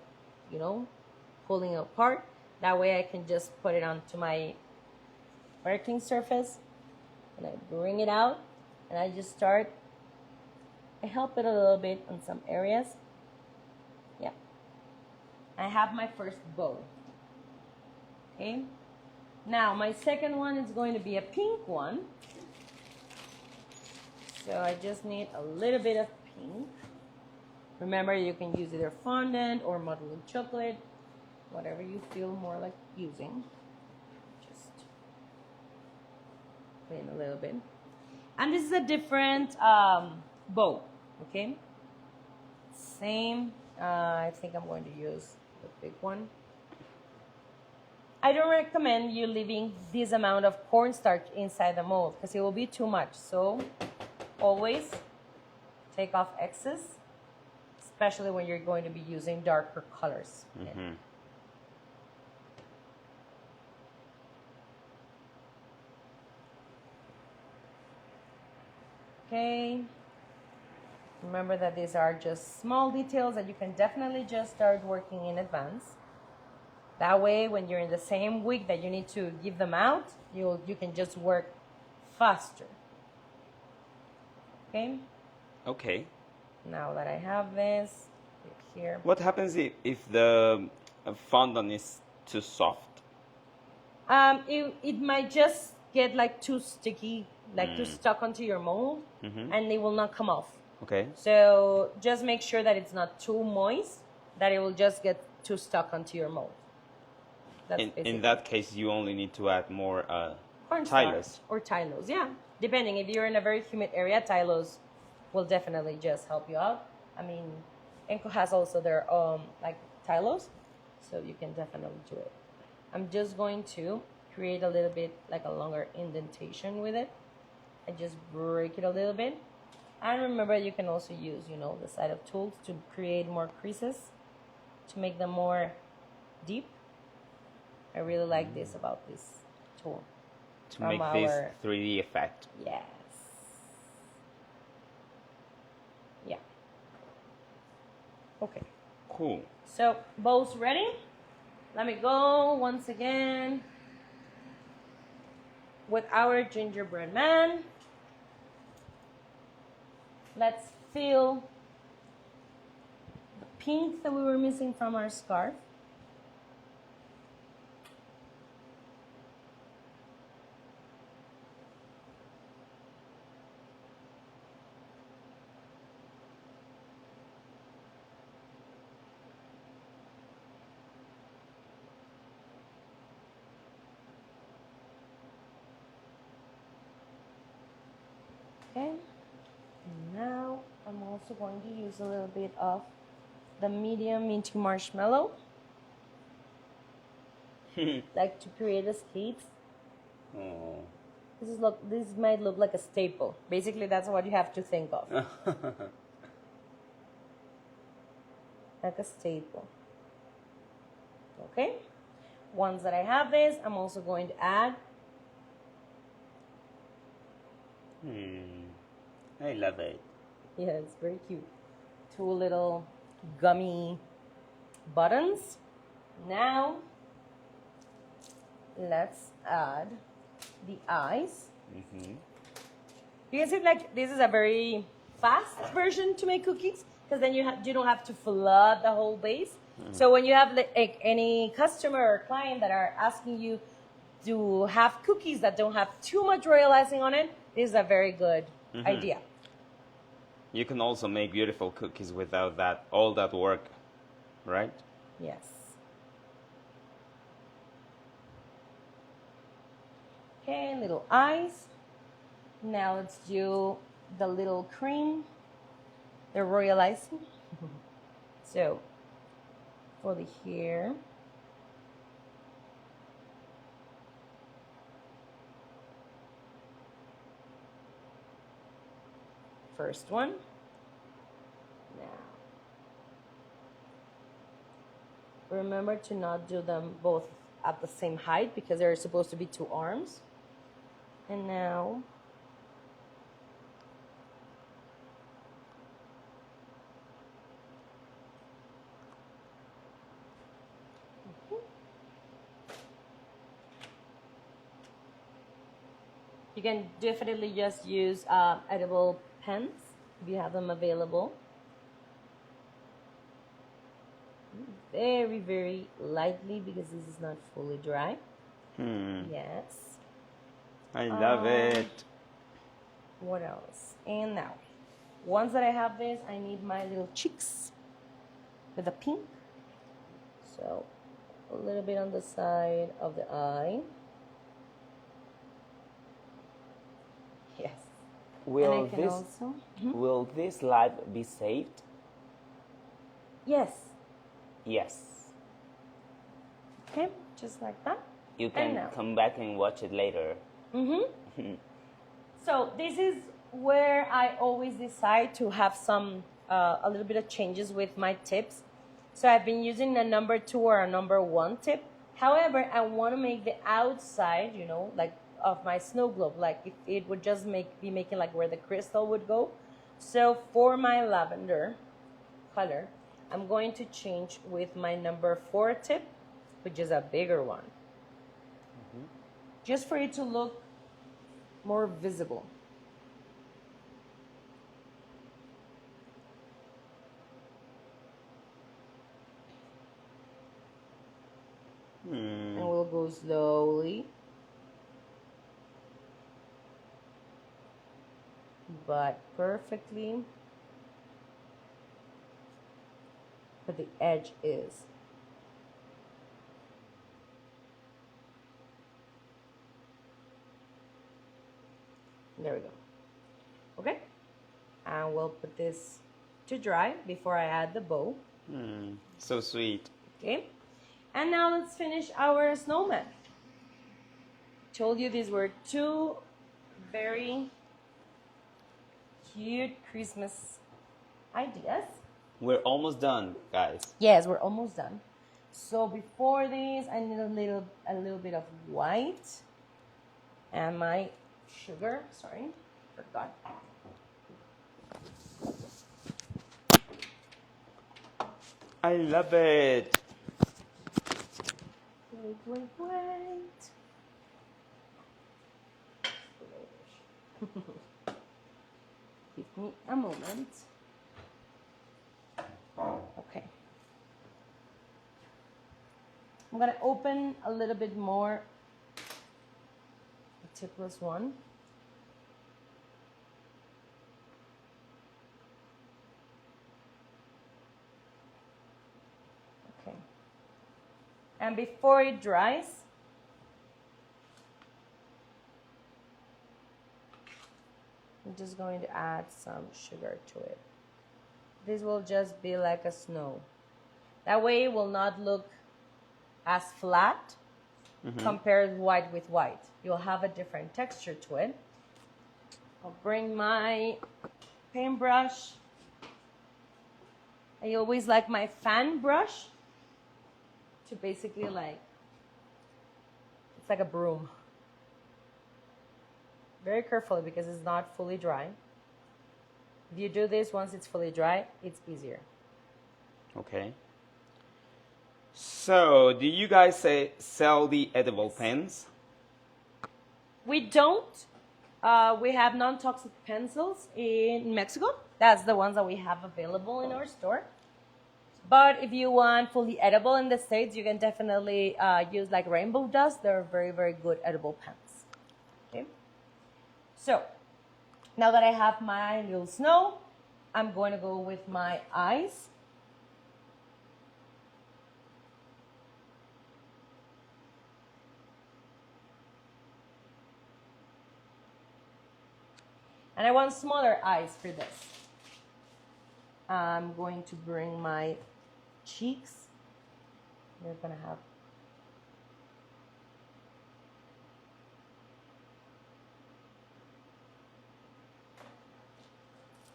you know, pulling apart. That way I can just put it onto my working surface, and I bring it out, and I just start, I help it a little bit on some areas. Yeah. I have my first bow, okay? Now my second one is going to be a pink one. So I just need a little bit of pink. Remember, you can use either fondant or muslin chocolate, whatever you feel more like using. Just put in a little bit. And this is a different bow, okay? Same, I think I'm going to use the big one. I don't recommend you leaving this amount of cornstarch inside the mold because it will be too much. So always take off excess, especially when you're going to be using darker colors. Mm-hmm. Okay. Remember that these are just small details that you can definitely just start working in advance. That way, when you're in the same week that you need to give them out, you can just work faster. Okay? Okay. Now that I have this, here. What happens if the fondant is too soft? It might just get like too sticky, like too stuck onto your mold, and it will not come off. Okay. So just make sure that it's not too moist, that it will just get too stuck onto your mold. That's In that case, you only need to add more cornstarch tylose. or tylose, yeah. Depending, if you're in a very humid area, tylose will definitely just help you out. I mean, ENCO has also their like tylose, so you can definitely do it. I'm just going to create a little bit like a longer indentation with it. I just break it a little bit. And remember, you can also use, you know, the side of tools to create more creases, to make them more deep. I really like this about this tool. To make this 3D effect. Yes. Yeah. Okay. Cool. So, bowls ready? Let me go once again with our gingerbread man. Let's fill the pink that we were missing from our scarf. Okay, and now I'm also going to use a little bit of the medium minty marshmallow, like to create a skate. Oh. This might look like a staple. Basically, that's what you have to think of. Like a staple. Okay, once that I have this, I'm also going to add. I love it. Yeah, it's very cute. 2 little gummy buttons. Now, let's add the eyes. You can see like this is a very fast version to make cookies, because then you don't have to flood the whole base. So when you have like any customer or client that are asking you to have cookies that don't have too much royal icing on it, this is a very good idea. You can also make beautiful cookies without all that work, right? Yes. Okay, little eyes. Now let's do the little cream, the royal icing. So, for the hair. First one. Now, remember to not do them both at the same height, because they're supposed to be 2 arms. And now, you can definitely just use edible pens if you have them available. Very, very lightly, because this is not fully dry. Yes. I love it. What else? And now, once that I have this, I need my little cheeks with a pink. So, a little bit on the side of the eye. Yes. Will Mm-hmm. will this live be saved? Yes. Yes. Okay, just like that. You can come back and watch it later. So this is where I always decide to have some a little bit of changes with my tips. So I've been using a number 2 or a number 1 tip. However, I want to make the outside, you know, like of my snow globe, like if it would just be making like where the crystal would go. So for my lavender color, I'm going to change with my number 4 tip, put just a bigger one. Just for it to look more visible. And we'll go slowly, but perfectly. But the edge is. There we go. Okay? And we'll put this to dry before I add the bow. So sweet. Okay? And now let's finish our snowman. Told you these were two very cute Christmas ideas. We're almost done, guys. Yes, we're almost done. So before this, I need a little bit of white and my sugar. Sorry, forgot. I love it. Wait. Give me a moment. Okay. I'm gonna open a little bit more the tipless one. Okay. And before it dries, I'm just going to add some sugar to it. This will just be like a snow. That way it will not look as flat compared white with white. You'll have a different texture to it. I'll bring my paintbrush. I always like my fan brush to basically it's like a broom. Very carefully because it's not fully dry. If you do this once it's fully dry, it's easier. Okay. So, do you guys sell the edible pens? We don't. We have non-toxic pencils in Mexico. That's the ones that we have available in our store. But if you want fully edible in the States, you can definitely use like Rainbow Dust. They're very, very good edible pens. Okay. So, now that I have my little snow, I'm going to go with my ice. And I want smaller eyes for this. I'm going to bring my cheeks. They're gonna have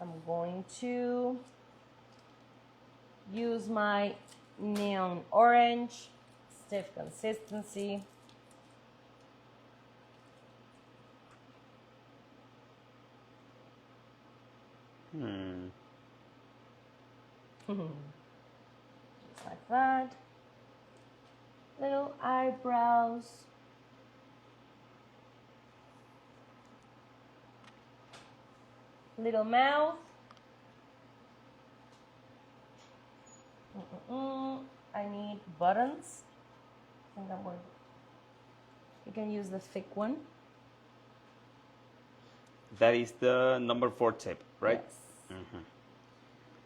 I'm going to use my neon orange, stiff consistency. Just like that. Little eyebrows. Little mouth. I need buttons. I think that one. You can use the thick one. That is the number 4 tip, right? Yes.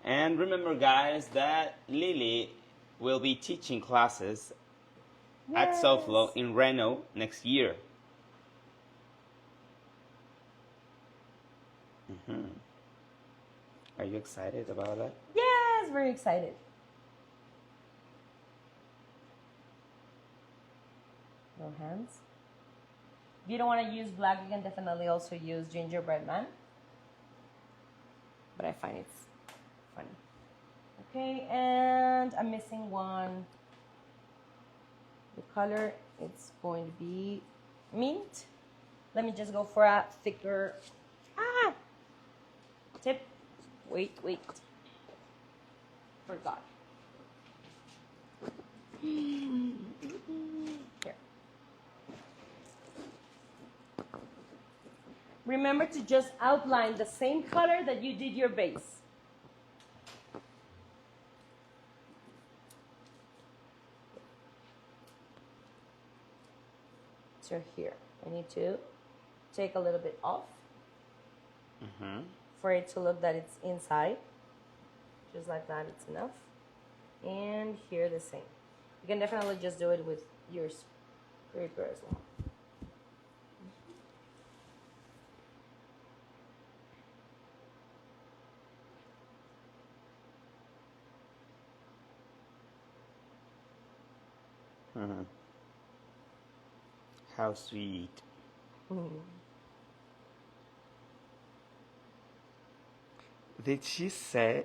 And remember, guys, that Lily will be teaching classes at Soflo in Reno next year. Are you excited about that? Yes, very excited. No hands. If you don't want to use black, you can definitely also use gingerbread man. But I find it's funny. Okay, and I'm missing one. The color, it's going to be mint. Let me just go for a thicker tip. Wait. Forgot. Here. Remember to just outline the same color that you did your base. So here, I need to take a little bit off for it to look that it's inside. Just like that, it's enough. And here the same. You can definitely just do it with your scraper as well. How sweet. Did she say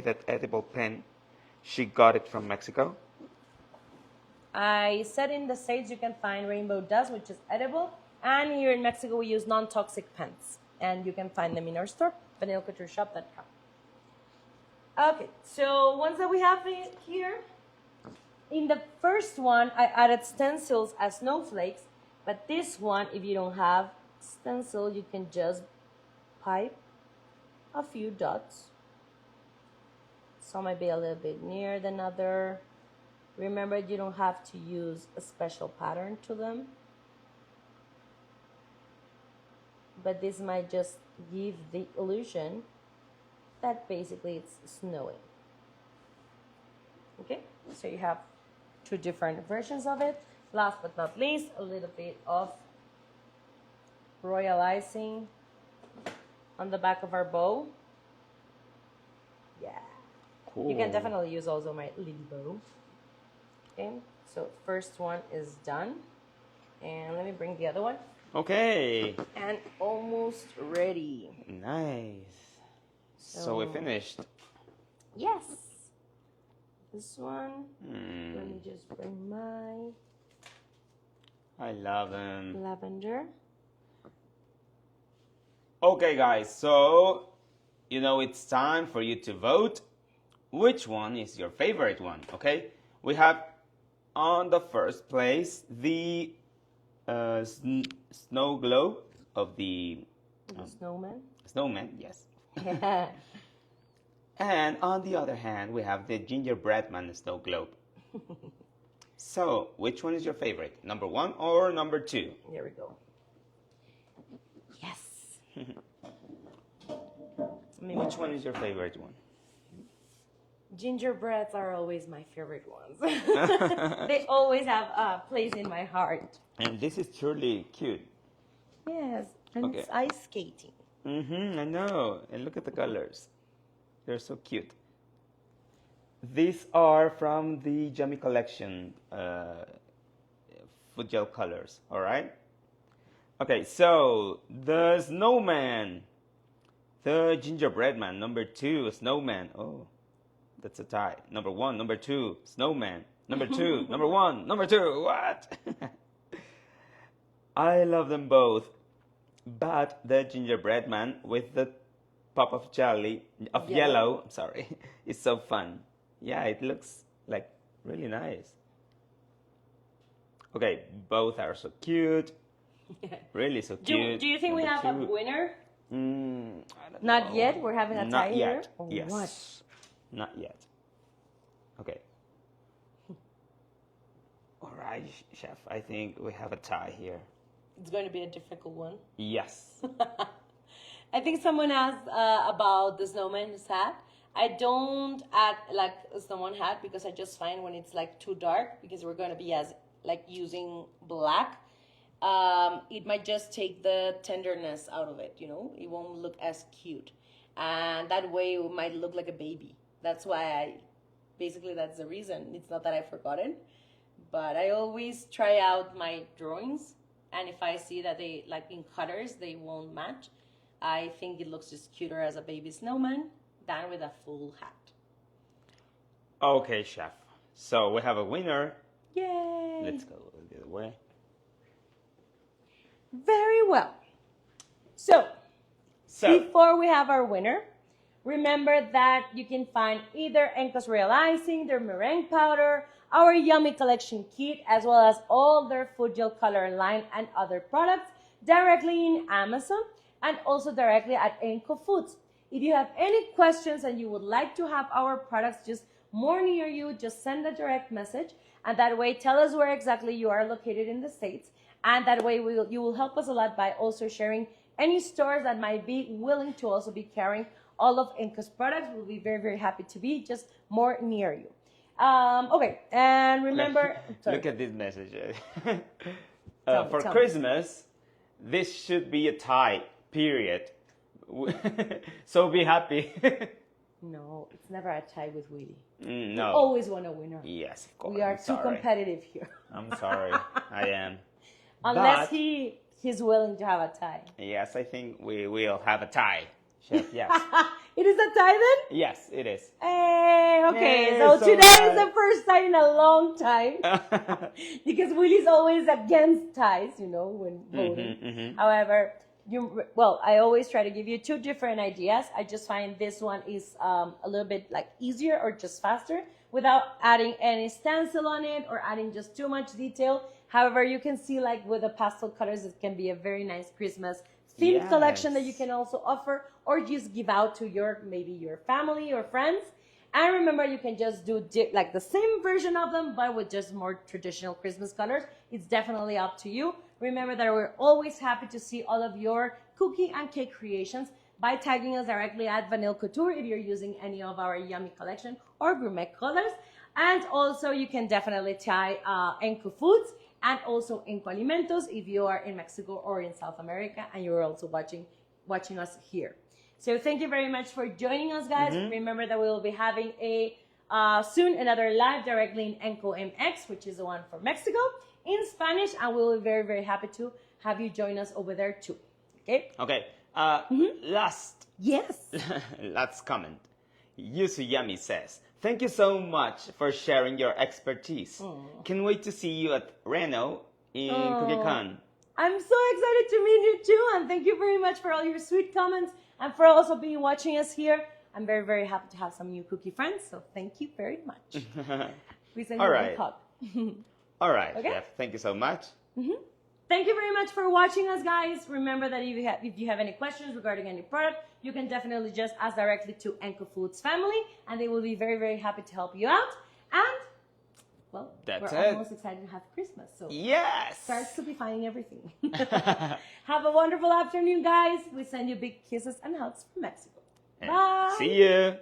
that edible pen, she got it from Mexico? I said in the States you can find rainbow dust, which is edible, and here in Mexico we use non-toxic pens, and you can find them in our store, vanillecultureshop.com. Okay, so once that we have it here, in the first one I added stencils as snowflakes, but this one, if you don't have stencil, you can just pipe a few dots. Some might be a little bit nearer than other. Remember, you don't have to use a special pattern to them, but this might just give the illusion that basically it's snowing. Okay, so you have two different versions of it. Last but not least, a little bit of royal icing on the back of our bow. Yeah. Cool. You can definitely use also my little bow. Okay, so first one is done. And let me bring the other one. Okay. And almost ready. Nice. So we finished. Yes. This one. Let me just bring my I love them. lavender. Okay, guys, so it's time for you to vote. Which one is your favorite one? Okay, we have on the first place the snow globe of the Snowman. snowman, yes. And on the other hand, we have the gingerbread man snow globe. So, which one is your favorite? Number 1 or number 2? Here we go. Yes. Which one is your favorite one? Gingerbreads are always my favorite ones. They always have a place in my heart. And this is truly cute. Yes, and Okay. it's ice skating. I know. And look at the colors. They're so cute. These are from the Yummy collection, food gel colors, all right? Okay, so the snowman, the gingerbread man, number 2, snowman. Oh, that's a tie. Number 1, number 2, snowman. Number 2, number 1, number 2, what? I love them both, but the gingerbread man with the pop of yellow, I'm sorry, is so fun. Yeah, it looks like really nice. Okay, both are so cute. Really so cute. Do you think we Number have a 2. winner? I don't Not know. yet? We're having a tie Not here? yet. Or Yes. what? Not yet. Okay. All right, chef. I think we have a tie here. It's going to be a difficult one. Yes. I think someone asked about the snowman's hat. I don't add like a snowman hat because I just find when it's like too dark, because we're going to be using black, it might just take the tenderness out of it, it won't look as cute, and that way it might look like a baby. That's why that's the reason. It's not that I've forgotten, but I always try out my drawings, and if I see that they, like in cutters, they won't match, I think it looks just cuter as a baby snowman than with a full hat. Okay, chef. So we have a winner. Yay! Let's go the other way. Very well. So, before we have our winner, remember that you can find either ENCO's real icing, their meringue powder, our Yummy Collection kit, as well as all their food gel color line and other products directly in Amazon and also directly at ENCO Foods. If you have any questions and you would like to have our products just more near you, just send a direct message, and that way tell us where exactly you are located in the States, and that way you will help us a lot by also sharing any stores that might be willing to also be carrying all of ENCO's products. We'll be very, very happy to be just more near you. Okay, and remember... Look at this message. Tell for me. Christmas, this should be a tie, period. So be happy. No, it's never a tie with Willy. No. We always want a winner. Yes, of course. We are I'm too sorry. competitive here. I'm sorry. I am. Unless But- he's willing to have a tie. Yes, I think we will have a tie, Chef. Yes. It is a tie then? Yes, it is. Hey, okay. Hey, so so today bad. is the first time in a long time because Willy's always against ties, you know, when voting. However, I always try to give you two different ideas. I just find this one is a little bit like easier or just faster without adding any stencil on it or adding just too much detail. However, you can see like with the pastel colors, it can be a very nice Christmas themed collection that you can also offer or just give out to maybe your family or friends. And remember, you can just do like the same version of them, but with just more traditional Christmas colors. It's definitely up to you. Remember that we're always happy to see all of your cookie and cake creations by tagging us directly at Vanille Couture if you're using any of our Yummy Collection or Gourmet colors. And also, you can definitely tag ENCO Foods and also ENCO Alimentos if you are in Mexico or in South America and you're also watching us here. So thank you very much for joining us, guys. Remember that we will be having soon another live directly in ENCO MX, which is the one for Mexico, in Spanish, and we will be very, very happy to have you join us over there too. Okay? Okay. Last comment. Yusuyami says, thank you so much for sharing your expertise. Can't wait to see you at Reno in CookieCon. I'm so excited to meet you too, and thank you very much for all your sweet comments and for also being watching us here. I'm very, very happy to have some new cookie friends, so thank you very much. We send you a big hug. All right, Okay? Chef. Thank you so much. Thank you very much for watching us, guys. Remember that if you have any questions regarding any product, you can definitely just ask directly to ENCO Foods family, and they will be very, very happy to help you out. And, well, That's we're it. almost excited to have Christmas, so Yes. start simplifying everything. Have a wonderful afternoon, guys. We send you big kisses and hugs from Mexico. Bye. See you.